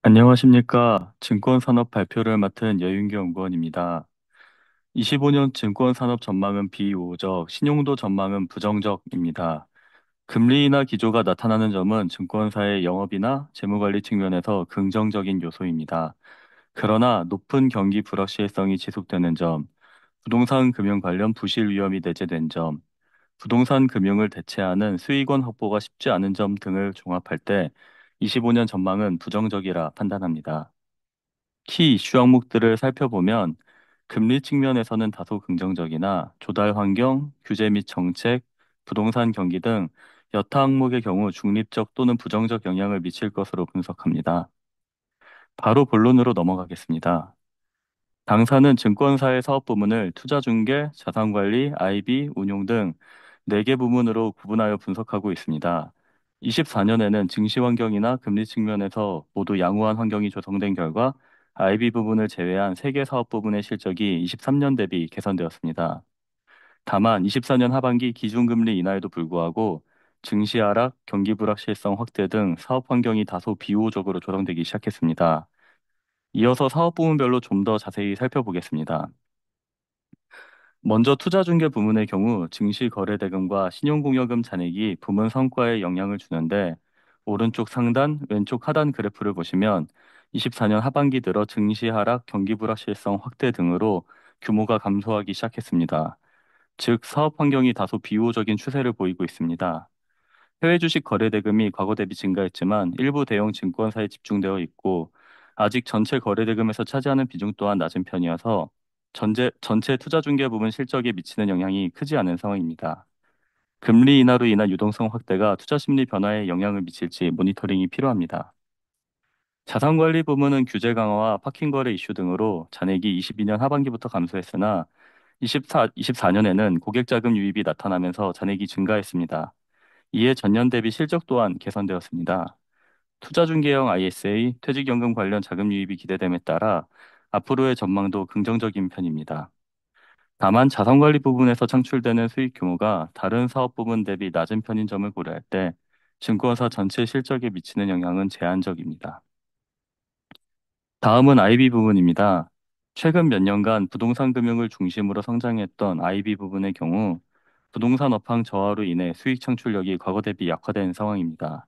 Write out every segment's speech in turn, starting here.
안녕하십니까. 증권산업 발표를 맡은 여윤기 연구원입니다. 25년 증권산업 전망은 비우호적, 신용도 전망은 부정적입니다. 금리 인하 기조가 나타나는 점은 증권사의 영업이나 재무관리 측면에서 긍정적인 요소입니다. 그러나 높은 경기 불확실성이 지속되는 점, 부동산 금융 관련 부실 위험이 내재된 점, 부동산 금융을 대체하는 수익원 확보가 쉽지 않은 점 등을 종합할 때 25년 전망은 부정적이라 판단합니다. 키 이슈 항목들을 살펴보면 금리 측면에서는 다소 긍정적이나 조달 환경, 규제 및 정책, 부동산 경기 등 여타 항목의 경우 중립적 또는 부정적 영향을 미칠 것으로 분석합니다. 바로 본론으로 넘어가겠습니다. 당사는 증권사의 사업 부문을 투자중개, 자산관리, IB, 운용 등 4개 부문으로 구분하여 분석하고 있습니다. 24년에는 증시 환경이나 금리 측면에서 모두 양호한 환경이 조성된 결과 IB 부분을 제외한 3개 사업 부문의 실적이 23년 대비 개선되었습니다. 다만 24년 하반기 기준금리 인하에도 불구하고 증시 하락, 경기 불확실성 확대 등 사업 환경이 다소 비호적으로 조성되기 시작했습니다. 이어서 사업 부문별로 좀 더 자세히 살펴보겠습니다. 먼저 투자중개 부문의 경우 증시 거래 대금과 신용공여금 잔액이 부문 성과에 영향을 주는데 오른쪽 상단, 왼쪽 하단 그래프를 보시면 24년 하반기 들어 증시 하락, 경기 불확실성 확대 등으로 규모가 감소하기 시작했습니다. 즉 사업 환경이 다소 비호적인 추세를 보이고 있습니다. 해외 주식 거래 대금이 과거 대비 증가했지만 일부 대형 증권사에 집중되어 있고 아직 전체 거래 대금에서 차지하는 비중 또한 낮은 편이어서 전체 투자 중개 부분 실적에 미치는 영향이 크지 않은 상황입니다. 금리 인하로 인한 유동성 확대가 투자 심리 변화에 영향을 미칠지 모니터링이 필요합니다. 자산관리 부문은 규제 강화와 파킹 거래 이슈 등으로 잔액이 22년 하반기부터 감소했으나 24년에는 고객 자금 유입이 나타나면서 잔액이 증가했습니다. 이에 전년 대비 실적 또한 개선되었습니다. 투자중개형 ISA, 퇴직연금 관련 자금 유입이 기대됨에 따라 앞으로의 전망도 긍정적인 편입니다. 다만 자산관리 부분에서 창출되는 수익 규모가 다른 사업 부분 대비 낮은 편인 점을 고려할 때 증권사 전체 실적에 미치는 영향은 제한적입니다. 다음은 IB 부분입니다. 최근 몇 년간 부동산 금융을 중심으로 성장했던 IB 부분의 경우 부동산 업황 저하로 인해 수익 창출력이 과거 대비 약화된 상황입니다.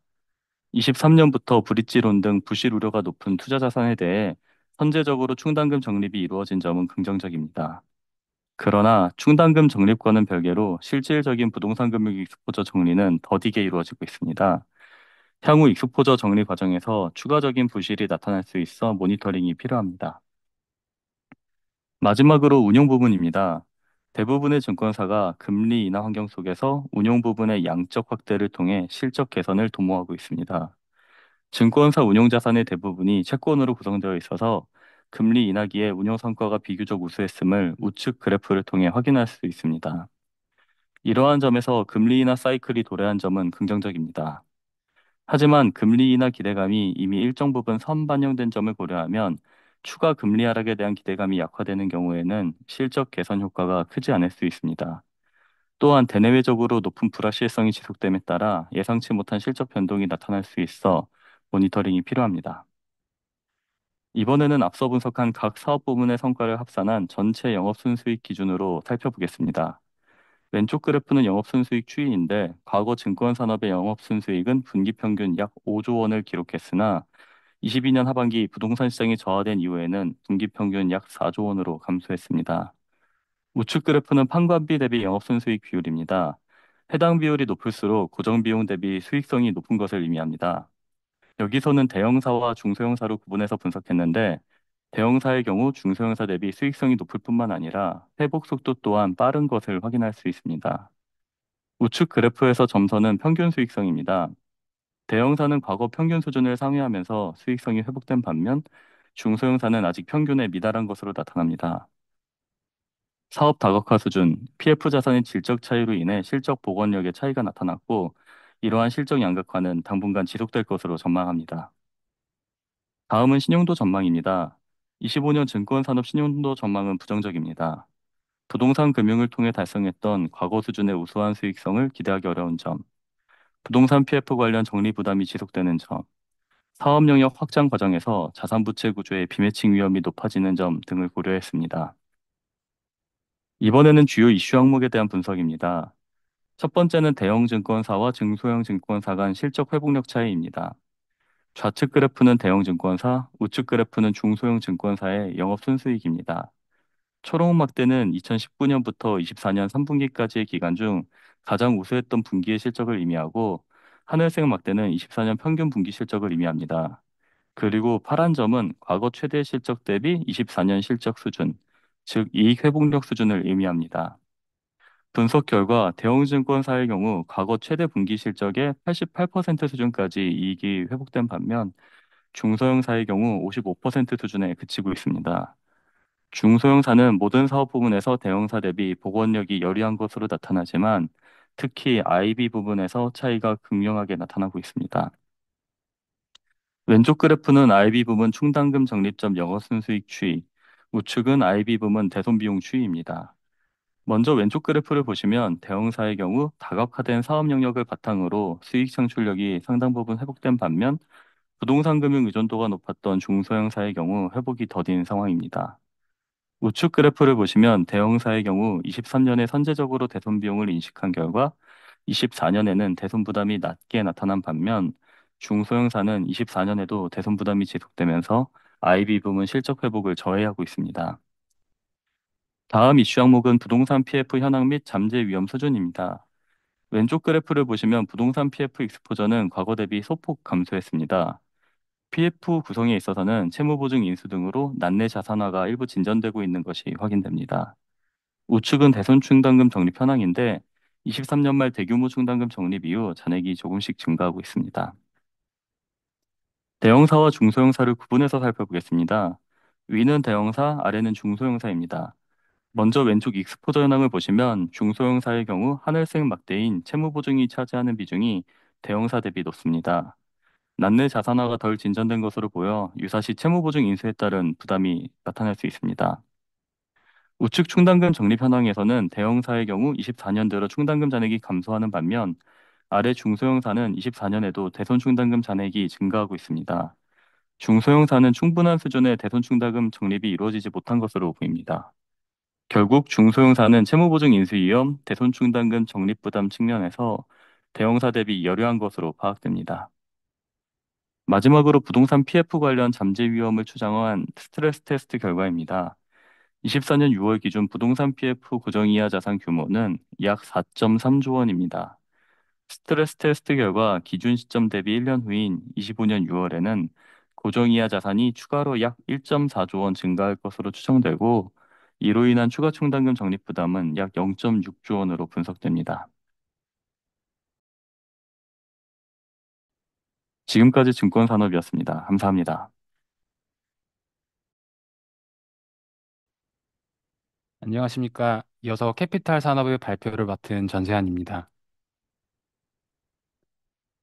23년부터 브릿지론 등 부실 우려가 높은 투자 자산에 대해 선제적으로 충당금 적립이 이루어진 점은 긍정적입니다. 그러나 충당금 적립과는 별개로 실질적인 부동산 금융 익스포저 정리는 더디게 이루어지고 있습니다. 향후 익스포저 정리 과정에서 추가적인 부실이 나타날 수 있어 모니터링이 필요합니다. 마지막으로 운용 부분입니다. 대부분의 증권사가 금리 인하 환경 속에서 운용 부분의 양적 확대를 통해 실적 개선을 도모하고 있습니다. 증권사 운용 자산의 대부분이 채권으로 구성되어 있어서 금리 인하기에 운용 성과가 비교적 우수했음을 우측 그래프를 통해 확인할 수 있습니다. 이러한 점에서 금리 인하 사이클이 도래한 점은 긍정적입니다. 하지만 금리 인하 기대감이 이미 일정 부분 선반영된 점을 고려하면 추가 금리 하락에 대한 기대감이 약화되는 경우에는 실적 개선 효과가 크지 않을 수 있습니다. 또한 대내외적으로 높은 불확실성이 지속됨에 따라 예상치 못한 실적 변동이 나타날 수 있어 모니터링이 필요합니다. 이번에는 앞서 분석한 각 사업 부문의 성과를 합산한 전체 영업순수익 기준으로 살펴보겠습니다. 왼쪽 그래프는 영업순수익 추이인데 과거 증권산업의 영업순수익은 분기 평균 약 5조 원을 기록했으나 22년 하반기 부동산 시장이 저하된 이후에는 분기 평균 약 4조 원으로 감소했습니다. 우측 그래프는 판관비 대비 영업순수익 비율입니다. 해당 비율이 높을수록 고정비용 대비 수익성이 높은 것을 의미합니다. 여기서는 대형사와 중소형사로 구분해서 분석했는데 대형사의 경우 중소형사 대비 수익성이 높을 뿐만 아니라 회복 속도 또한 빠른 것을 확인할 수 있습니다. 우측 그래프에서 점선은 평균 수익성입니다. 대형사는 과거 평균 수준을 상회하면서 수익성이 회복된 반면 중소형사는 아직 평균에 미달한 것으로 나타납니다. 사업 다각화 수준, PF 자산의 질적 차이로 인해 실적 복원력의 차이가 나타났고 이러한 실적 양극화는 당분간 지속될 것으로 전망합니다. 다음은 신용도 전망입니다. 25년 증권산업 신용도 전망은 부정적입니다. 부동산 금융을 통해 달성했던 과거 수준의 우수한 수익성을 기대하기 어려운 점, 부동산 PF 관련 적립 부담이 지속되는 점, 사업 영역 확장 과정에서 자산 부채 구조의 비매칭 위험이 높아지는 점 등을 고려했습니다. 이번에는 주요 이슈 항목에 대한 분석입니다. 첫 번째는 대형 증권사와 중소형 증권사 간 실적 회복력 차이입니다. 좌측 그래프는 대형 증권사, 우측 그래프는 중소형 증권사의 영업 순수익입니다. 초록 막대는 2019년부터 24년 3분기까지의 기간 중 가장 우수했던 분기의 실적을 의미하고, 하늘색 막대는 24년 평균 분기 실적을 의미합니다. 그리고 파란 점은 과거 최대 실적 대비 24년 실적 수준, 즉 이익 회복력 수준을 의미합니다. 분석 결과 대형 증권사의 경우 과거 최대 분기 실적의 88% 수준까지 이익이 회복된 반면, 중소형사의 경우 55% 수준에 그치고 있습니다. 중소형사는 모든 사업 부문에서 대형사 대비 복원력이 열이한 것으로 나타나지만, 특히 IB 부분에서 차이가 극명하게 나타나고 있습니다. 왼쪽 그래프는 IB 부문 충당금 적립점 영업순수익 추이, 우측은 IB 부문 대손비용 추이입니다. 먼저 왼쪽 그래프를 보시면 대형사의 경우 다각화된 사업 영역을 바탕으로 수익 창출력이 상당 부분 회복된 반면, 부동산 금융 의존도가 높았던 중소형사의 경우 회복이 더딘 상황입니다. 우측 그래프를 보시면 대형사의 경우 23년에 선제적으로 대손 비용을 인식한 결과 24년에는 대손 부담이 낮게 나타난 반면, 중소형사는 24년에도 대손 부담이 지속되면서 IB 부문 실적 회복을 저해하고 있습니다. 다음 이슈 항목은 부동산 PF 현황 및 잠재 위험 수준입니다. 왼쪽 그래프를 보시면 부동산 PF 익스포저는 과거 대비 소폭 감소했습니다. PF 구성에 있어서는 채무보증 인수 등으로 난내 자산화가 일부 진전되고 있는 것이 확인됩니다. 우측은 대손 충당금 적립 현황인데, 23년 말 대규모 충당금 적립 이후 잔액이 조금씩 증가하고 있습니다. 대형사와 중소형사를 구분해서 살펴보겠습니다. 위는 대형사, 아래는 중소형사입니다. 먼저 왼쪽 익스포저 현황을 보시면 중소형사의 경우 하늘색 막대인 채무보증이 차지하는 비중이 대형사 대비 높습니다. 난내 자산화가 덜 진전된 것으로 보여 유사시 채무보증 인수에 따른 부담이 나타날 수 있습니다. 우측 충당금 적립 현황에서는 대형사의 경우 24년 들어 충당금 잔액이 감소하는 반면, 아래 중소형사는 24년에도 대손 충당금 잔액이 증가하고 있습니다. 중소형사는 충분한 수준의 대손 충당금 적립이 이루어지지 못한 것으로 보입니다. 결국 중소형사는 채무보증 인수 위험, 대손 충당금 적립 부담 측면에서 대형사 대비 열효한 것으로 파악됩니다. 마지막으로 부동산 PF 관련 잠재 위험을 추정한 스트레스 테스트 결과입니다. 24년 6월 기준 부동산 PF 고정이하 자산 규모는 약 4.3조 원입니다. 스트레스 테스트 결과 기준 시점 대비 1년 후인 25년 6월에는 고정이하 자산이 추가로 약 1.4조 원 증가할 것으로 추정되고, 이로 인한 추가 충당금 적립 부담은 약 0.6조 원으로 분석됩니다. 지금까지 증권산업이었습니다. 감사합니다. 안녕하십니까. 이어서 캐피탈 산업의 발표를 맡은 전세환입니다.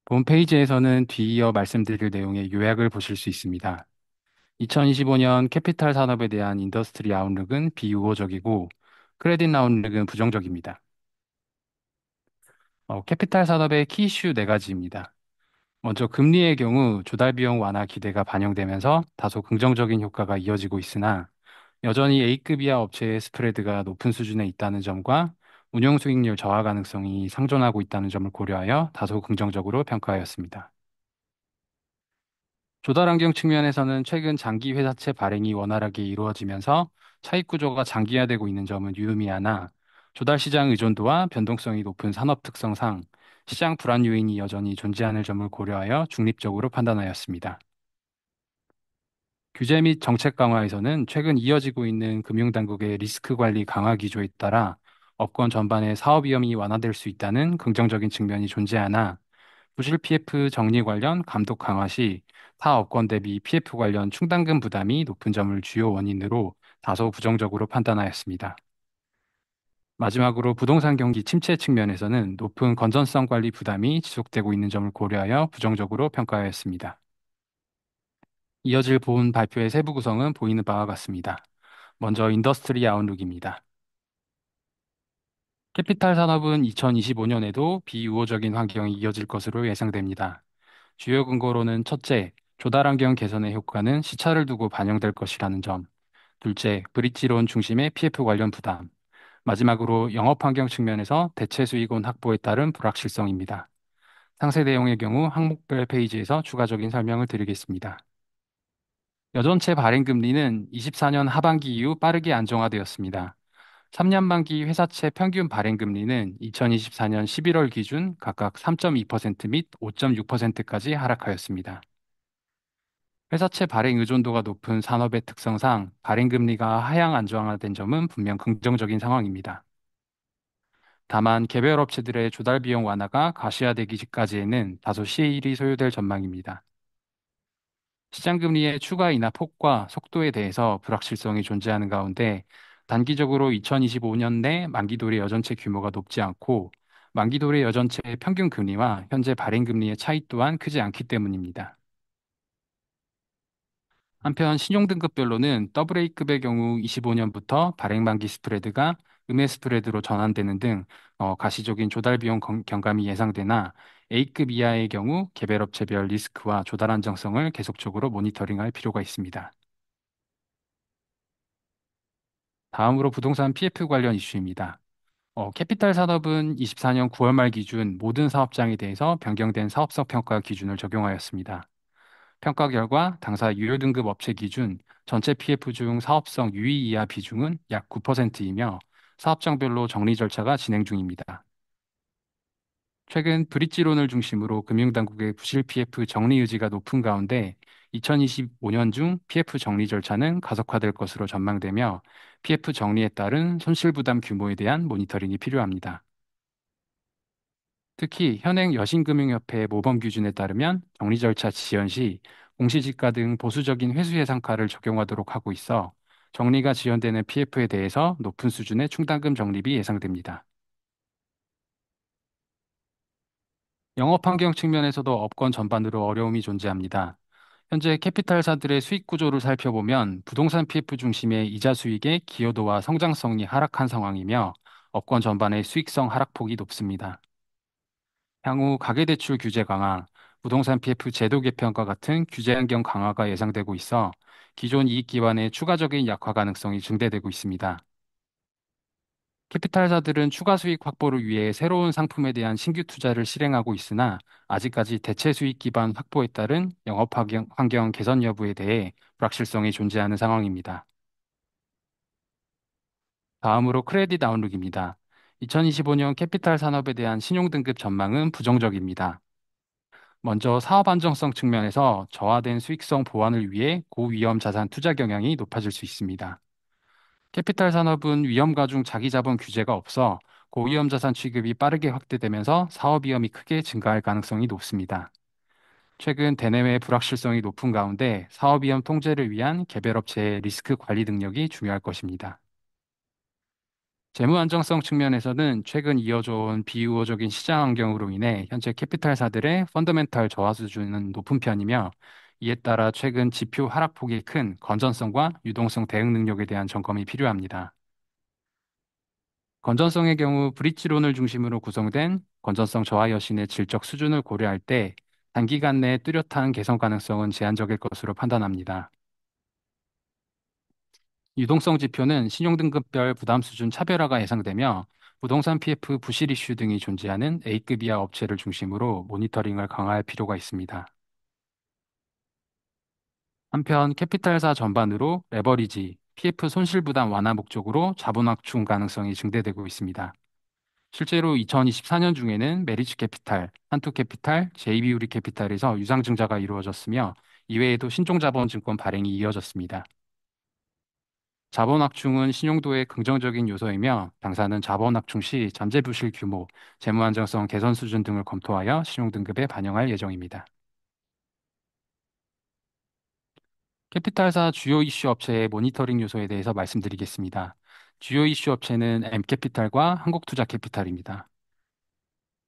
본 페이지에서는 뒤이어 말씀드릴 내용의 요약을 보실 수 있습니다. 2025년 캐피탈 산업에 대한 인더스트리 아웃룩은 비우호적이고 크레딧 아웃룩은 부정적입니다. 캐피탈 산업의 키 이슈 네 가지입니다. 먼저 금리의 경우 조달 비용 완화 기대가 반영되면서 다소 긍정적인 효과가 이어지고 있으나, 여전히 A급 이하 업체의 스프레드가 높은 수준에 있다는 점과 운용 수익률 저하 가능성이 상존하고 있다는 점을 고려하여 다소 긍정적으로 평가하였습니다. 조달 환경 측면에서는 최근 장기 회사채 발행이 원활하게 이루어지면서 차익 구조가 장기화되고 있는 점은 유의미하나, 조달 시장 의존도와 변동성이 높은 산업 특성상 시장 불안 요인이 여전히 존재하는 점을 고려하여 중립적으로 판단하였습니다. 규제 및 정책 강화에서는 최근 이어지고 있는 금융당국의 리스크 관리 강화 기조에 따라 업권 전반의 사업 위험이 완화될 수 있다는 긍정적인 측면이 존재하나, 부실 PF 정리 관련 감독 강화 시 타 업권 대비 PF 관련 충당금 부담이 높은 점을 주요 원인으로 다소 부정적으로 판단하였습니다. 마지막으로 부동산 경기 침체 측면에서는 높은 건전성 관리 부담이 지속되고 있는 점을 고려하여 부정적으로 평가하였습니다. 이어질 본 발표의 세부 구성은 보이는 바와 같습니다. 먼저 인더스트리 아웃룩입니다. 캐피탈 산업은 2025년에도 비우호적인 환경이 이어질 것으로 예상됩니다. 주요 근거로는 첫째, 조달 환경 개선의 효과는 시차를 두고 반영될 것이라는 점. 둘째, 브릿지론 중심의 PF 관련 부담. 마지막으로 영업 환경 측면에서 대체 수익원 확보에 따른 불확실성입니다. 상세 내용의 경우 항목별 페이지에서 추가적인 설명을 드리겠습니다. 여전체 발행금리는 24년 하반기 이후 빠르게 안정화되었습니다. 3년 만기 회사채 평균 발행금리는 2024년 11월 기준 각각 3.2% 및 5.6%까지 하락하였습니다. 회사채 발행 의존도가 높은 산업의 특성상 발행금리가 하향 안정화된 점은 분명 긍정적인 상황입니다. 다만 개별 업체들의 조달 비용 완화가 가시화되기까지에는 다소 시일이 소요될 전망입니다. 시장 금리의 추가 인하 폭과 속도에 대해서 불확실성이 존재하는 가운데 단기적으로 2025년 내 만기도래 여전체 규모가 높지 않고 만기도래 여전체 평균 금리와 현재 발행 금리의 차이 또한 크지 않기 때문입니다. 한편 신용등급별로는 AA급의 경우 25년부터 발행 만기 스프레드가 음해 스프레드로 전환되는 등 가시적인 조달 비용 경감이 예상되나 A급 이하의 경우 개별 업체별 리스크와 조달 안정성을 계속적으로 모니터링할 필요가 있습니다. 다음으로 부동산 PF 관련 이슈입니다. 캐피탈 산업은 24년 9월 말 기준 모든 사업장에 대해서 변경된 사업성 평가 기준을 적용하였습니다. 평가 결과 당사 유효 등급 업체 기준 전체 PF 중 사업성 유의 이하 비중은 약 9%이며 사업장별로 정리 절차가 진행 중입니다. 최근 브릿지론을 중심으로 금융당국의 부실 PF 정리 의지가 높은 가운데 2025년 중 PF 정리 절차는 가속화될 것으로 전망되며 PF 정리에 따른 손실 부담 규모에 대한 모니터링이 필요합니다. 특히 현행 여신금융협회 모범 기준에 따르면 정리 절차 지연 시 공시지가 등 보수적인 회수 예상가를 적용하도록 하고 있어 정리가 지연되는 PF에 대해서 높은 수준의 충당금 적립이 예상됩니다. 영업 환경 측면에서도 업권 전반으로 어려움이 존재합니다. 현재 캐피탈사들의 수익 구조를 살펴보면 부동산 PF 중심의 이자 수익의 기여도와 성장성이 하락한 상황이며 업권 전반의 수익성 하락폭이 높습니다. 향후 가계대출 규제 강화, 부동산 PF 제도 개편과 같은 규제 환경 강화가 예상되고 있어 기존 이익 기반의 추가적인 약화 가능성이 증대되고 있습니다. 캐피탈사들은 추가 수익 확보를 위해 새로운 상품에 대한 신규 투자를 실행하고 있으나 아직까지 대체 수익 기반 확보에 따른 영업 환경 개선 여부에 대해 불확실성이 존재하는 상황입니다. 다음으로 크레딧 아웃룩입니다. 2025년 캐피탈 산업에 대한 신용 등급 전망은 부정적입니다. 먼저 사업 안정성 측면에서 저하된 수익성 보완을 위해 고위험 자산 투자 경향이 높아질 수 있습니다. 캐피탈 산업은 위험 가중 자기 자본 규제가 없어 고위험 자산 취급이 빠르게 확대되면서 사업 위험이 크게 증가할 가능성이 높습니다. 최근 대내외 불확실성이 높은 가운데 사업 위험 통제를 위한 개별 업체의 리스크 관리 능력이 중요할 것입니다. 재무 안정성 측면에서는 최근 이어져 온 비우호적인 시장 환경으로 인해 현재 캐피탈사들의 펀더멘탈 저하 수준은 높은 편이며 이에 따라 최근 지표 하락폭이 큰 건전성과 유동성 대응 능력에 대한 점검이 필요합니다. 건전성의 경우 브릿지론을 중심으로 구성된 건전성 저하 여신의 질적 수준을 고려할 때 단기간 내 뚜렷한 개선 가능성은 제한적일 것으로 판단합니다. 유동성 지표는 신용등급별 부담 수준 차별화가 예상되며 부동산 PF 부실 이슈 등이 존재하는 A급 이하 업체를 중심으로 모니터링을 강화할 필요가 있습니다. 한편 캐피탈사 전반으로 레버리지, PF 손실 부담 완화 목적으로 자본 확충 가능성이 증대되고 있습니다. 실제로 2024년 중에는 메리츠 캐피탈, 한투 캐피탈, JB우리 캐피탈에서 유상 증자가 이루어졌으며 이외에도 신종자본증권 발행이 이어졌습니다. 자본 확충은 신용도의 긍정적인 요소이며 당사는 자본 확충 시 잠재 부실 규모, 재무 안정성 개선 수준 등을 검토하여 신용 등급에 반영할 예정입니다. 캐피탈사 주요 이슈 업체의 모니터링 요소에 대해서 말씀드리겠습니다. 주요 이슈 업체는 M캐피탈과 한국투자캐피탈입니다.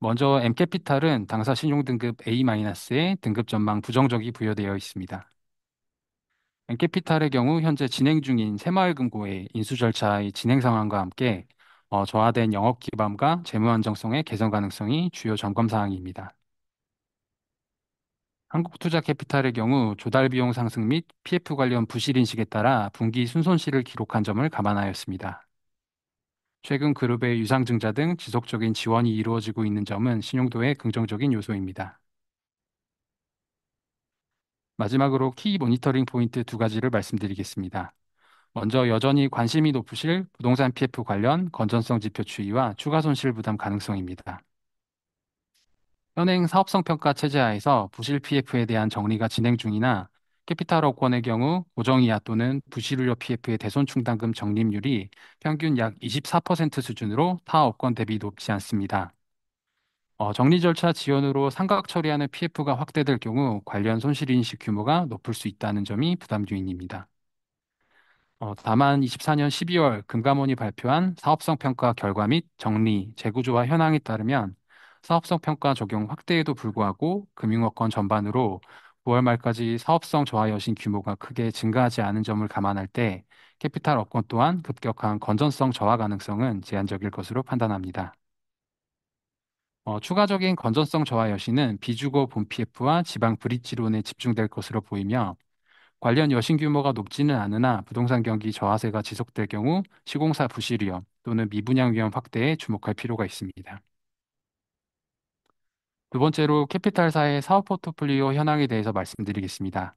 먼저 M캐피탈은 당사 신용 등급 A-의 등급 전망 부정적이 부여되어 있습니다. 엔캐피탈의 경우 현재 진행 중인 새마을금고의 인수 절차의 진행 상황과 함께 저하된 영업 기반과 재무 안정성의 개선 가능성이 주요 점검 사항입니다. 한국투자캐피탈의 경우 조달 비용 상승 및 PF 관련 부실 인식에 따라 분기 순손실을 기록한 점을 감안하였습니다. 최근 그룹의 유상증자 등 지속적인 지원이 이루어지고 있는 점은 신용도의 긍정적인 요소입니다. 마지막으로 키 모니터링 포인트 두 가지를 말씀드리겠습니다. 먼저 여전히 관심이 높으실 부동산 PF 관련 건전성 지표 추이와 추가 손실 부담 가능성입니다. 현행 사업성 평가 체제 하에서 부실 PF에 대한 정리가 진행 중이나 캐피탈 업권의 경우 고정이하 또는 부실우려 PF의 대손 충당금 적립률이 평균 약 24% 수준으로 타 업권 대비 높지 않습니다. 정리 절차 지연으로 상각 처리하는 PF가 확대될 경우 관련 손실 인식 규모가 높을 수 있다는 점이 부담 요인입니다. 다만 24년 12월 금감원이 발표한 사업성 평가 결과 및 정리, 재구조화 현황에 따르면 사업성 평가 적용 확대에도 불구하고 금융업권 전반으로 9월 말까지 사업성 저하 여신 규모가 크게 증가하지 않은 점을 감안할 때 캐피탈 업권 또한 급격한 건전성 저하 가능성은 제한적일 것으로 판단합니다. 추가적인 건전성 저하 여신은 비주거 본 PF와 지방 브릿지론에 집중될 것으로 보이며 관련 여신 규모가 높지는 않으나 부동산 경기 저하세가 지속될 경우 시공사 부실 위험 또는 미분양 위험 확대에 주목할 필요가 있습니다. 두 번째로 캐피탈사의 사업 포트폴리오 현황에 대해서 말씀드리겠습니다.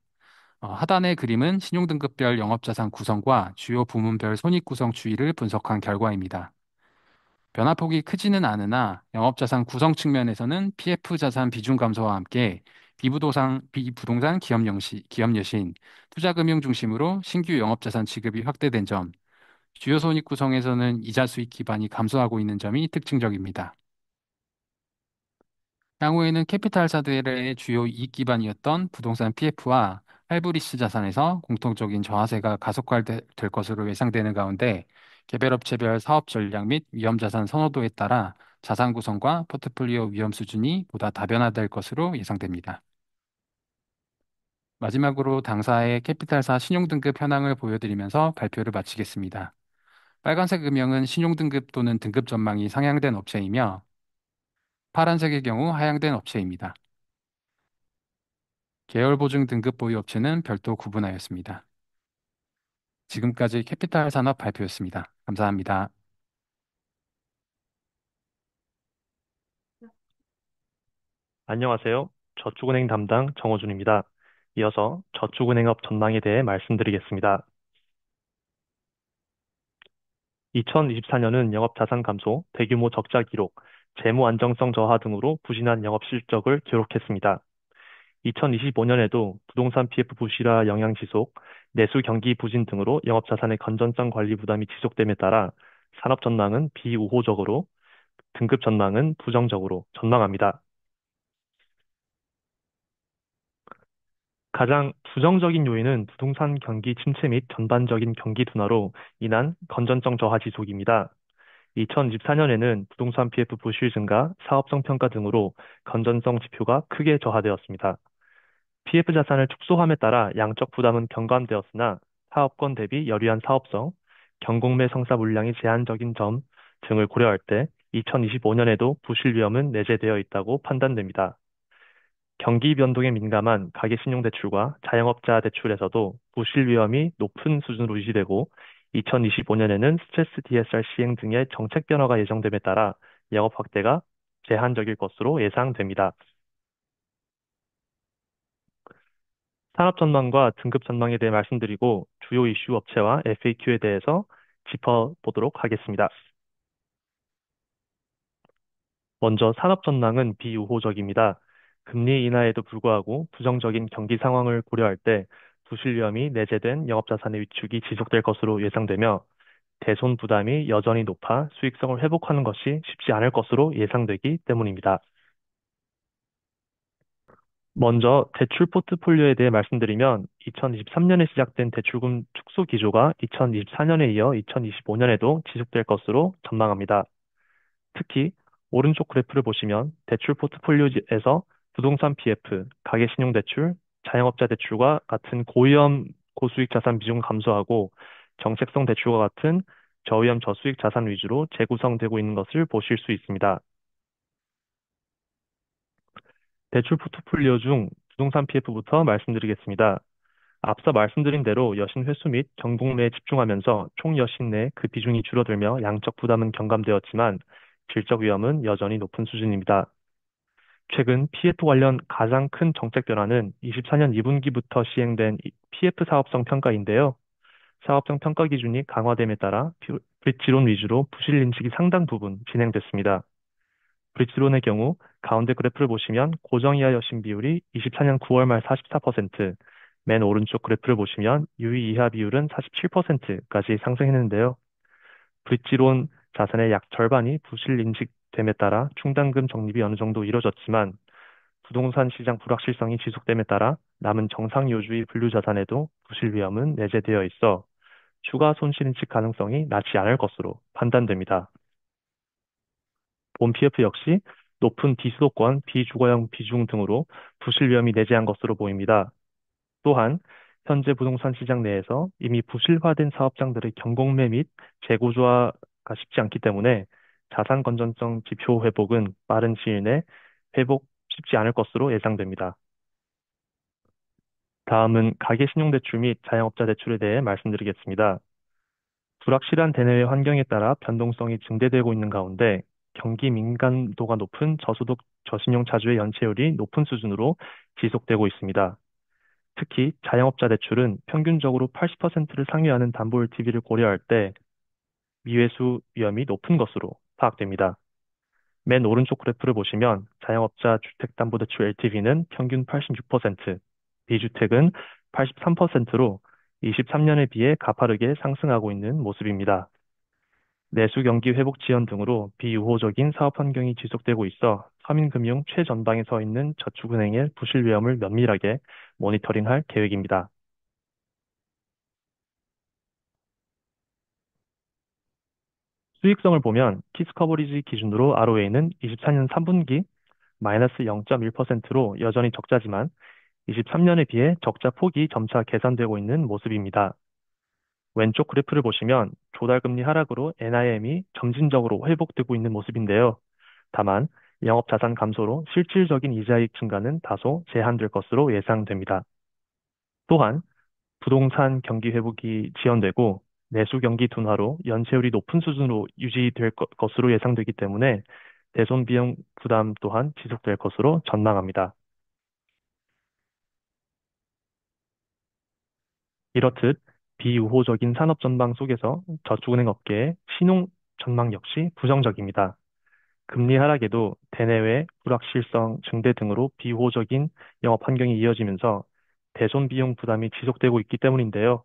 하단의 그림은 신용등급별 영업자산 구성과 주요 부문별 손익 구성 추이를 분석한 결과입니다. 변화폭이 크지는 않으나 영업자산 구성 측면에서는 PF 자산 비중 감소와 함께 비부동산 기업 여신, 투자금융 중심으로 신규 영업자산 지급이 확대된 점, 주요 손익 구성에서는 이자 수익 기반이 감소하고 있는 점이 특징적입니다. 향후에는 캐피탈사들의 주요 이익 기반이었던 부동산 PF와 할부리스 자산에서 공통적인 저하세가 가속화될 것으로 예상되는 가운데 개별 업체별 사업 전략 및 위험 자산 선호도에 따라 자산 구성과 포트폴리오 위험 수준이 보다 다변화될 것으로 예상됩니다. 마지막으로 당사의 캐피탈사 신용등급 현황을 보여드리면서 발표를 마치겠습니다. 빨간색 음영은 신용등급 또는 등급 전망이 상향된 업체이며 파란색의 경우 하향된 업체입니다. 계열 보증 등급 보유 업체는 별도 구분하였습니다. 지금까지 캐피탈 산업 발표였습니다. 감사합니다. 안녕하세요. 저축은행 담당 정호준입니다. 이어서 저축은행업 전망에 대해 말씀드리겠습니다. 2024년은 영업자산 감소, 대규모 적자 기록, 재무 안정성 저하 등으로 부진한 영업 실적을 기록했습니다. 2025년에도 부동산 PF 부실화 영향 지속, 내수 경기 부진 등으로 영업자산의 건전성 관리 부담이 지속됨에 따라 산업 전망은 비우호적으로, 등급 전망은 부정적으로 전망합니다. 가장 부정적인 요인은 부동산 경기 침체 및 전반적인 경기 둔화로 인한 건전성 저하 지속입니다. 2024년에는 부동산 PF 부실 증가, 사업성 평가 등으로 건전성 지표가 크게 저하되었습니다. PF 자산을 축소함에 따라 양적 부담은 경감되었으나 사업권 대비 여류한 사업성, 경공매 성사 물량이 제한적인 점 등을 고려할 때 2025년에도 부실 위험은 내재되어 있다고 판단됩니다. 경기 변동에 민감한 가계신용대출과 자영업자 대출에서도 부실 위험이 높은 수준으로 유지되고 2025년에는 스트레스 DSR 시행 등의 정책 변화가 예정됨에 따라 영업 확대가 제한적일 것으로 예상됩니다. 산업 전망과 등급 전망에 대해 말씀드리고 주요 이슈 업체와 FAQ에 대해서 짚어보도록 하겠습니다. 먼저 산업 전망은 비우호적입니다. 금리 인하에도 불구하고 부정적인 경기 상황을 고려할 때 부실 위험이 내재된 영업자산의 위축이 지속될 것으로 예상되며 대손 부담이 여전히 높아 수익성을 회복하는 것이 쉽지 않을 것으로 예상되기 때문입니다. 먼저 대출 포트폴리오에 대해 말씀드리면 2023년에 시작된 대출금 축소 기조가 2024년에 이어 2025년에도 지속될 것으로 전망합니다. 특히 오른쪽 그래프를 보시면 대출 포트폴리오에서 부동산 PF, 가계신용대출, 자영업자 대출과 같은 고위험 고수익 자산 비중을 감소하고 정책성 대출과 같은 저위험 저수익 자산 위주로 재구성되고 있는 것을 보실 수 있습니다. 대출 포트폴리오 중 부동산 PF부터 말씀드리겠습니다. 앞서 말씀드린 대로 여신 회수 및 경동매에 집중하면서 총 여신 내 그 비중이 줄어들며 양적 부담은 경감되었지만 질적 위험은 여전히 높은 수준입니다. 최근 PF 관련 가장 큰 정책 변화는 24년 2분기부터 시행된 PF 사업성 평가인데요. 사업성 평가 기준이 강화됨에 따라 브릿지론 위주로 부실 인식이 상당 부분 진행됐습니다. 브릿지론의 경우 가운데 그래프를 보시면 고정 이하 여신 비율이 24년 9월 말 44%, 맨 오른쪽 그래프를 보시면 유의 이하 비율은 47%까지 상승했는데요. 브릿지론 자산의 약 절반이 부실 인식됨에 따라 충당금 적립이 어느 정도 이뤄졌지만 부동산 시장 불확실성이 지속됨에 따라 남은 정상 요주의 분류 자산에도 부실 위험은 내재되어 있어 추가 손실 인식 가능성이 낮지 않을 것으로 판단됩니다. 본 PF 역시 높은 비수도권, 비주거형 비중 등으로 부실 위험이 내재한 것으로 보입니다. 또한 현재 부동산 시장 내에서 이미 부실화된 사업장들의 경공매 및 재구조화가 쉽지 않기 때문에 자산 건전성 지표 회복은 빠른 시일 내 회복 쉽지 않을 것으로 예상됩니다. 다음은 가계신용대출 및 자영업자 대출에 대해 말씀드리겠습니다. 불확실한 대내외 환경에 따라 변동성이 증대되고 있는 가운데 경기 민감도가 높은 저소득 저신용 차주의 연체율이 높은 수준으로 지속되고 있습니다. 특히 자영업자 대출은 평균적으로 80%를 상회하는 담보 LTV를 고려할 때 미회수 위험이 높은 것으로 파악됩니다. 맨 오른쪽 그래프를 보시면 자영업자 주택담보대출 LTV는 평균 86%, 비주택은 83%로 23년에 비해 가파르게 상승하고 있는 모습입니다. 내수 경기 회복 지연 등으로 비우호적인 사업 환경이 지속되고 있어 서민금융 최전방에 서 있는 저축은행의 부실 위험을 면밀하게 모니터링할 계획입니다. 수익성을 보면 키스 커버리지 기준으로 ROA는 24년 3분기 마이너스 0.1%로 여전히 적자지만 23년에 비해 적자 폭이 점차 개선되고 있는 모습입니다. 왼쪽 그래프를 보시면 조달금리 하락으로 NIM이 점진적으로 회복되고 있는 모습인데요. 다만 영업자산 감소로 실질적인 이자이익 증가는 다소 제한될 것으로 예상됩니다. 또한 부동산 경기 회복이 지연되고 내수 경기 둔화로 연체율이 높은 수준으로 유지될 것으로 예상되기 때문에 대손 비용 부담 또한 지속될 것으로 전망합니다. 이렇듯 비우호적인 산업 전망 속에서 저축은행 업계의 신용 전망 역시 부정적입니다. 금리 하락에도 대내외 불확실성 증대 등으로 비우호적인 영업 환경이 이어지면서 대손 비용 부담이 지속되고 있기 때문인데요.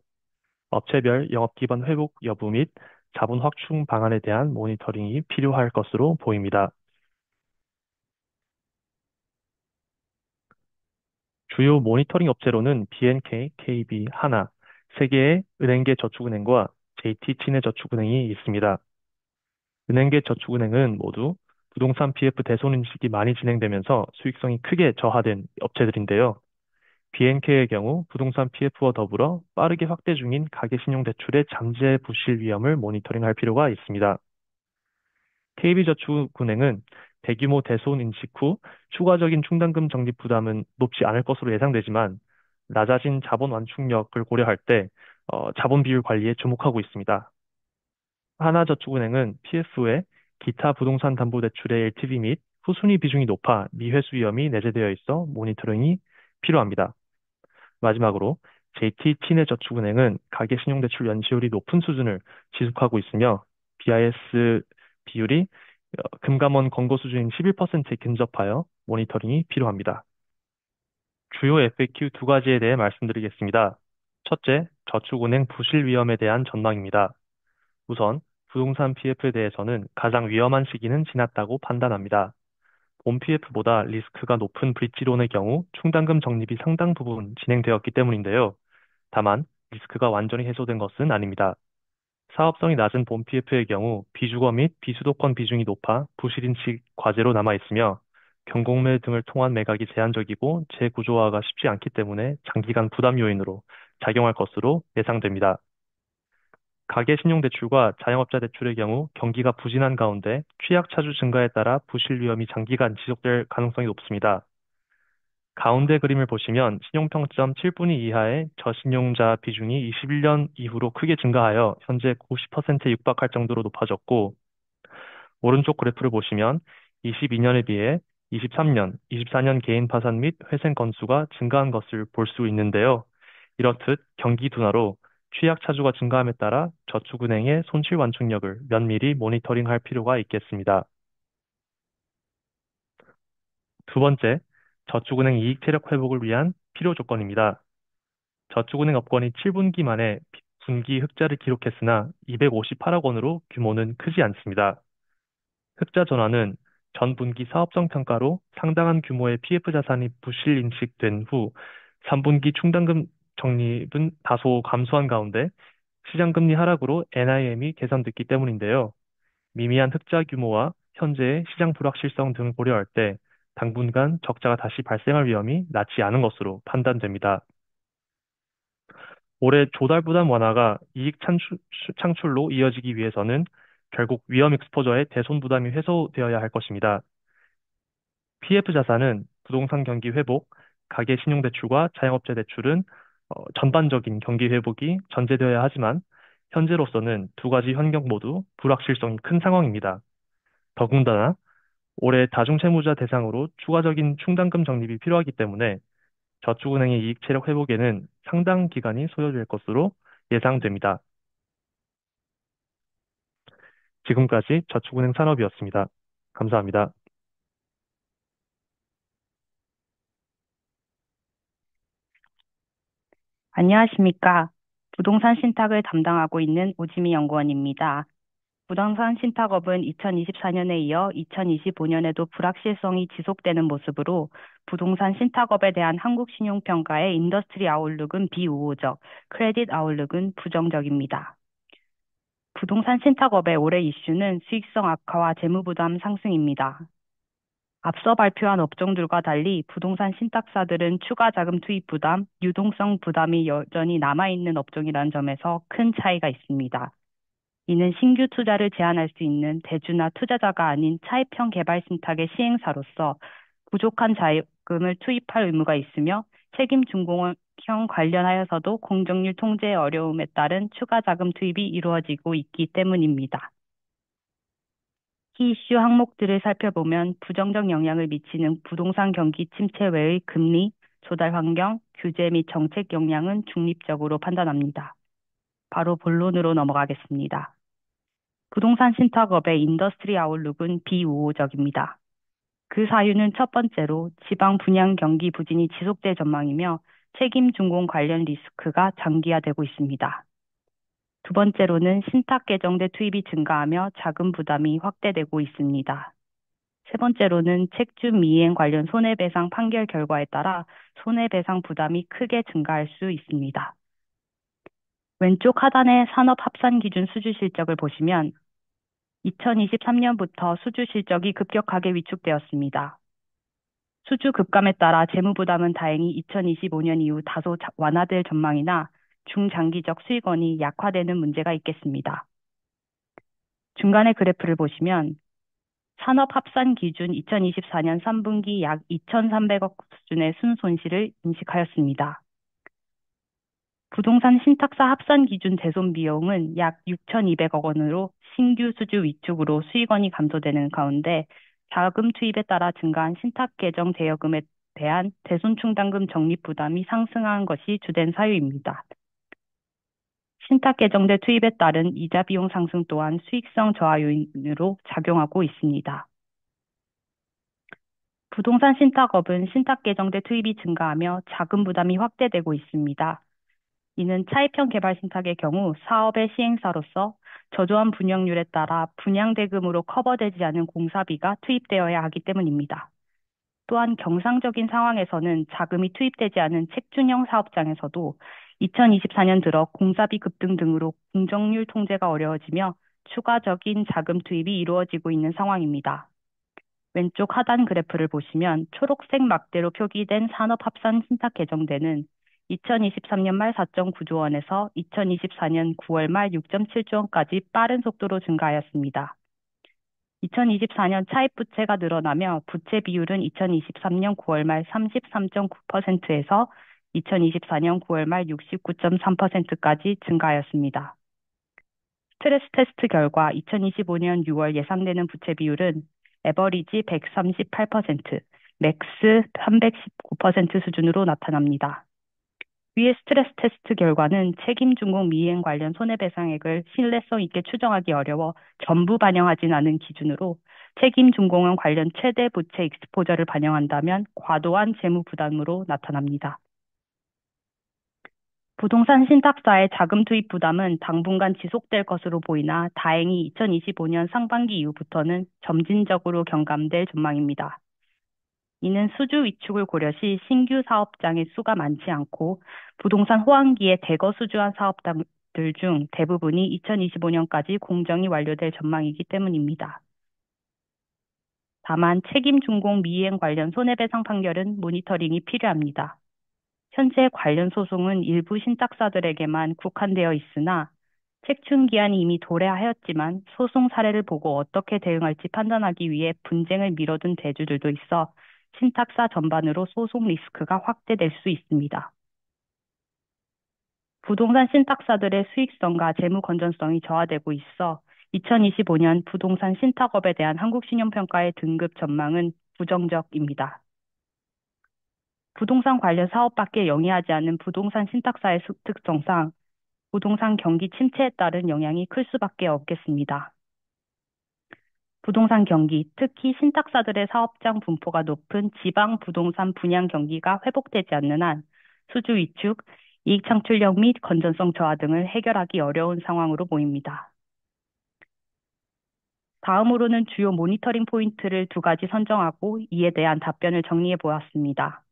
업체별 영업 기반 회복 여부 및 자본 확충 방안에 대한 모니터링이 필요할 것으로 보입니다. 주요 모니터링 업체로는 BNK, KB, 하나, 세 개의 은행계 저축은행과 JT 친해저축은행이 있습니다. 은행계 저축은행은 모두 부동산 PF 대손 인식이 많이 진행되면서 수익성이 크게 저하된 업체들인데요. BNK의 경우 부동산 PF와 더불어 빠르게 확대 중인 가계신용대출의 잠재 부실 위험을 모니터링할 필요가 있습니다. KB저축은행은 대규모 대손 인식 후 추가적인 충당금 적립 부담은 높지 않을 것으로 예상되지만 낮아진 자본 완충력을 고려할 때 자본 비율 관리에 주목하고 있습니다. 하나저축은행은 PF 에 기타 부동산 담보대출의 LTV 및 후순위 비중이 높아 미회수 위험이 내재되어 있어 모니터링이 필요합니다. 마지막으로 JT 친해저축은행은 가계신용대출 연체율이 높은 수준을 지속하고 있으며 BIS 비율이 금감원 권고 수준인 11%에 근접하여 모니터링이 필요합니다. 주요 FAQ 두 가지에 대해 말씀드리겠습니다. 첫째, 저축은행 부실 위험에 대한 전망입니다. 우선 부동산 PF에 대해서는 가장 위험한 시기는 지났다고 판단합니다. 본 PF보다 리스크가 높은 브릿지론의 경우 충당금 적립이 상당 부분 진행되었기 때문인데요. 다만 리스크가 완전히 해소된 것은 아닙니다. 사업성이 낮은 본 PF의 경우 비주거 및 비수도권 비중이 높아 부실인식 과제로 남아 있으며 경공매 등을 통한 매각이 제한적이고 재구조화가 쉽지 않기 때문에 장기간 부담 요인으로 작용할 것으로 예상됩니다. 가계신용대출과 자영업자 대출의 경우 경기가 부진한 가운데 취약 차주 증가에 따라 부실 위험이 장기간 지속될 가능성이 높습니다. 가운데 그림을 보시면 신용평점 7분위 이하의 저신용자 비중이 21년 이후로 크게 증가하여 현재 90%에 육박할 정도로 높아졌고, 오른쪽 그래프를 보시면 22년에 비해 23년, 24년 개인 파산 및 회생 건수가 증가한 것을 볼 수 있는데요. 이렇듯 경기 둔화로 취약 차주가 증가함에 따라 저축은행의 손실 완충력을 면밀히 모니터링할 필요가 있겠습니다. 두 번째, 저축은행 이익 체력 회복을 위한 필요 조건입니다. 저축은행 업권이 7분기 만에 분기 흑자를 기록했으나 258억 원으로 규모는 크지 않습니다. 흑자 전환은 전 분기 사업성 평가로 상당한 규모의 PF 자산이 부실 인식된 후 3분기 충당금 적립은 다소 감소한 가운데 시장금리 하락으로 NIM이 개선됐기 때문인데요. 미미한 흑자 규모와 현재의 시장 불확실성 등을 고려할 때 당분간 적자가 다시 발생할 위험이 낮지 않은 것으로 판단됩니다. 올해 조달 부담 완화가 이익 창출로 이어지기 위해서는 결국 위험 익스포저의 대손 부담이 해소되어야 할 것입니다. PF 자산은 부동산 경기 회복, 가계 신용대출과 자영업자 대출은 전반적인 경기 회복이 전제되어야 하지만 현재로서는 두 가지 환경 모두 불확실성이 큰 상황입니다. 더군다나 올해 다중채무자 대상으로 추가적인 충당금 적립이 필요하기 때문에 저축은행의 이익 체력 회복에는 상당 기간이 소요될 것으로 예상됩니다. 지금까지 저축은행 산업이었습니다. 감사합니다. 안녕하십니까. 부동산 신탁을 담당하고 있는 오지미 연구원입니다. 부동산 신탁업은 2024년에 이어 2025년에도 불확실성이 지속되는 모습으로 부동산 신탁업에 대한 한국 신용평가의 인더스트리 아웃룩은 비우호적, 크레딧 아웃룩은 부정적입니다. 부동산 신탁업의 올해 이슈는 수익성 악화와 재무부담 상승입니다. 앞서 발표한 업종들과 달리 부동산 신탁사들은 추가 자금 투입 부담, 유동성 부담이 여전히 남아있는 업종이라는 점에서 큰 차이가 있습니다. 이는 신규 투자를 제한할 수 있는 대주나 투자자가 아닌 차입형 개발 신탁의 시행사로서 부족한 자금을 투입할 의무가 있으며 책임 준공형 관련하여서도 공정률 통제의 어려움에 따른 추가 자금 투입이 이루어지고 있기 때문입니다. 키 이슈 항목들을 살펴보면 부정적 영향을 미치는 부동산 경기 침체 외의 금리, 조달 환경, 규제 및 정책 영향은 중립적으로 판단합니다. 바로 본론으로 넘어가겠습니다. 부동산 신탁업의 인더스트리 아웃룩은 비우호적입니다. 그 사유는 첫 번째로 지방 분양 경기 부진이 지속될 전망이며 책임 준공 관련 리스크가 장기화되고 있습니다. 두 번째로는 신탁 계정대 투입이 증가하며 자금 부담이 확대되고 있습니다. 세 번째로는 책주 미행 관련 손해배상 판결 결과에 따라 손해배상 부담이 크게 증가할 수 있습니다. 왼쪽 하단의 산업합산기준 수주 실적을 보시면 2023년부터 수주 실적이 급격하게 위축되었습니다. 수주 급감에 따라 재무부담은 다행히 2025년 이후 다소 완화될 전망이나 중장기적 수익원이 약화되는 문제가 있겠습니다. 중간의 그래프를 보시면 산업합산 기준 2024년 3분기 약 2,300억 수준의 순손실을 인식하였습니다. 부동산 신탁사 합산 기준 대손 비용은 약 6,200억 원으로 신규 수주 위축으로 수익원이 감소되는 가운데 자금 투입에 따라 증가한 신탁 계정 대여금에 대한 대손 충당금 적립 부담이 상승한 것이 주된 사유입니다. 신탁 계정대 투입에 따른 이자 비용 상승 또한 수익성 저하 요인으로 작용하고 있습니다. 부동산 신탁업은 신탁 계정대 투입이 증가하며 자금 부담이 확대되고 있습니다. 이는 차입형 개발 신탁의 경우 사업의 시행사로서 저조한 분양률에 따라 분양대금으로 커버되지 않은 공사비가 투입되어야 하기 때문입니다. 또한 경상적인 상황에서는 자금이 투입되지 않은 책준형 사업장에서도 2024년 들어 공사비 급등 등으로 공정률 통제가 어려워지며 추가적인 자금 투입이 이루어지고 있는 상황입니다. 왼쪽 하단 그래프를 보시면 초록색 막대로 표기된 산업합산 신탁 개정대는 2023년 말 4.9조 원에서 2024년 9월 말 6.7조 원까지 빠른 속도로 증가하였습니다. 2024년 차입 부채가 늘어나며 부채 비율은 2023년 9월 말 33.9%에서 2024년 9월 말 69.3%까지 증가하였습니다. 스트레스 테스트 결과 2025년 6월 예상되는 부채 비율은 에버리지 138%, 맥스 319% 수준으로 나타납니다. 위의 스트레스 테스트 결과는 책임준공 미행 관련 손해배상액을 신뢰성 있게 추정하기 어려워 전부 반영하진 않은 기준으로 책임준공은 관련 최대 부채 익스포저를 반영한다면 과도한 재무 부담으로 나타납니다. 부동산 신탁사의 자금 투입 부담은 당분간 지속될 것으로 보이나 다행히 2025년 상반기 이후부터는 점진적으로 경감될 전망입니다. 이는 수주 위축을 고려시 신규 사업장의 수가 많지 않고 부동산 호황기에 대거 수주한 사업장들 중 대부분이 2025년까지 공정이 완료될 전망이기 때문입니다. 다만 책임준공 미행 관련 손해배상 판결은 모니터링이 필요합니다. 현재 관련 소송은 일부 신탁사들에게만 국한되어 있으나 책춘 기한이 이미 도래하였지만 소송 사례를 보고 어떻게 대응할지 판단하기 위해 분쟁을 미뤄둔 대주들도 있어 신탁사 전반으로 소송 리스크가 확대될 수 있습니다. 부동산 신탁사들의 수익성과 재무 건전성이 저하되고 있어 2025년 부동산 신탁업에 대한 한국신용평가의 등급 전망은 부정적입니다. 부동산 관련 사업밖에 영위하지 않는 부동산 신탁사의 특성상 부동산 경기 침체에 따른 영향이 클 수밖에 없겠습니다. 부동산 경기, 특히 신탁사들의 사업장 분포가 높은 지방 부동산 분양 경기가 회복되지 않는 한 수주 위축, 이익 창출력 및 건전성 저하 등을 해결하기 어려운 상황으로 보입니다. 다음으로는 주요 모니터링 포인트를 2가지 선정하고 이에 대한 답변을 정리해 보았습니다.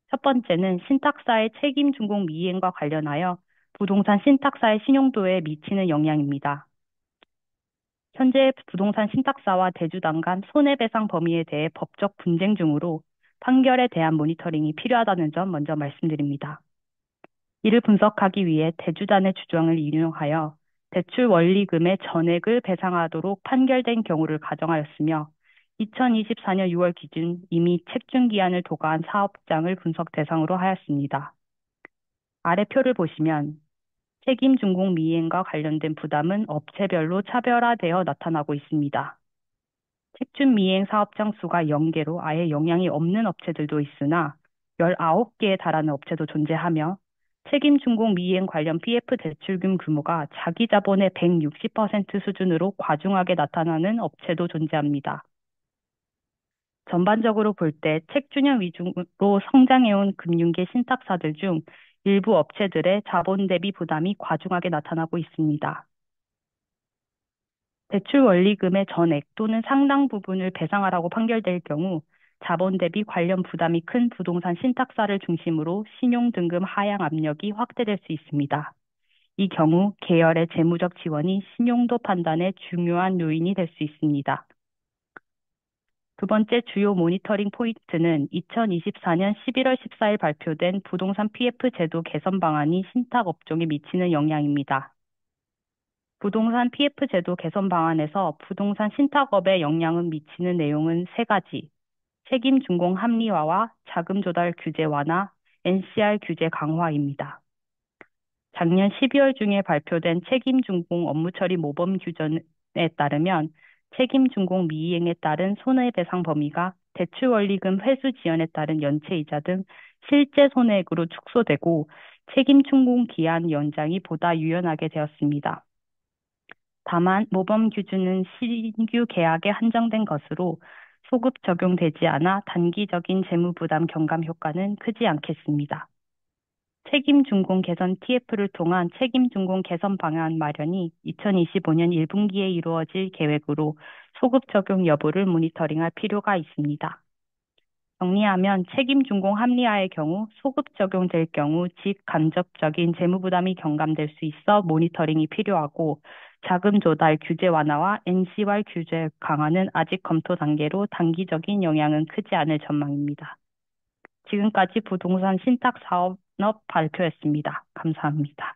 첫 번째는 신탁사의 책임 준공 미행과 관련하여 부동산 신탁사의 신용도에 미치는 영향입니다. 현재 부동산 신탁사와 대주당 간 손해배상 범위에 대해 법적 분쟁 중으로 판결에 대한 모니터링이 필요하다는 점 먼저 말씀드립니다. 이를 분석하기 위해 대주단의 주장을 인용하여 대출 원리금의 전액을 배상하도록 판결된 경우를 가정하였으며 2024년 6월 기준 이미 책준 기한을 도과한 사업장을 분석 대상으로 하였습니다. 아래 표를 보시면 책임 준공 미행과 관련된 부담은 업체별로 차별화되어 나타나고 있습니다. 책준 미행 사업장 수가 0개로 아예 영향이 없는 업체들도 있으나 19개에 달하는 업체도 존재하며 책임 준공 미행 관련 PF 대출금 규모가 자기 자본의 160% 수준으로 과중하게 나타나는 업체도 존재합니다. 전반적으로 볼 때 책준형 위주로 성장해온 금융계 신탁사들 중 일부 업체들의 자본 대비 부담이 과중하게 나타나고 있습니다. 대출 원리금의 전액 또는 상당 부분을 배상하라고 판결될 경우 자본 대비 관련 부담이 큰 부동산 신탁사를 중심으로 신용 등급 하향 압력이 확대될 수 있습니다. 이 경우 계열의 재무적 지원이 신용도 판단의 중요한 요인이 될 수 있습니다. 두 번째 주요 모니터링 포인트는 2024년 11월 14일 발표된 부동산 PF 제도 개선 방안이 신탁 업종에 미치는 영향입니다. 부동산 PF 제도 개선 방안에서 부동산 신탁업에 영향을 미치는 내용은 3가지, 책임 준공 합리화와 자금 조달 규제 완화, NCR 규제 강화입니다. 작년 12월 중에 발표된 책임 준공 업무 처리 모범 규정에 따르면 책임 준공 미이행에 따른 손해배상 범위가 대출 원리금 회수 지연에 따른 연체이자 등 실제 손해액으로 축소되고 책임 준공 기한 연장이 보다 유연하게 되었습니다. 다만 모범 기준은 신규 계약에 한정된 것으로 소급 적용되지 않아 단기적인 재무 부담 경감 효과는 크지 않겠습니다. 책임 준공 개선 TF를 통한 책임 준공 개선 방안 마련이 2025년 1분기에 이루어질 계획으로 소급 적용 여부를 모니터링할 필요가 있습니다. 정리하면 책임 준공 합리화의 경우 소급 적용될 경우 직간접적인 재무 부담이 경감될 수 있어 모니터링이 필요하고 자금 조달 규제 완화와 NCR 규제 강화는 아직 검토 단계로 단기적인 영향은 크지 않을 전망입니다. 지금까지 부동산 신탁 사업 발표였습니다. 감사합니다.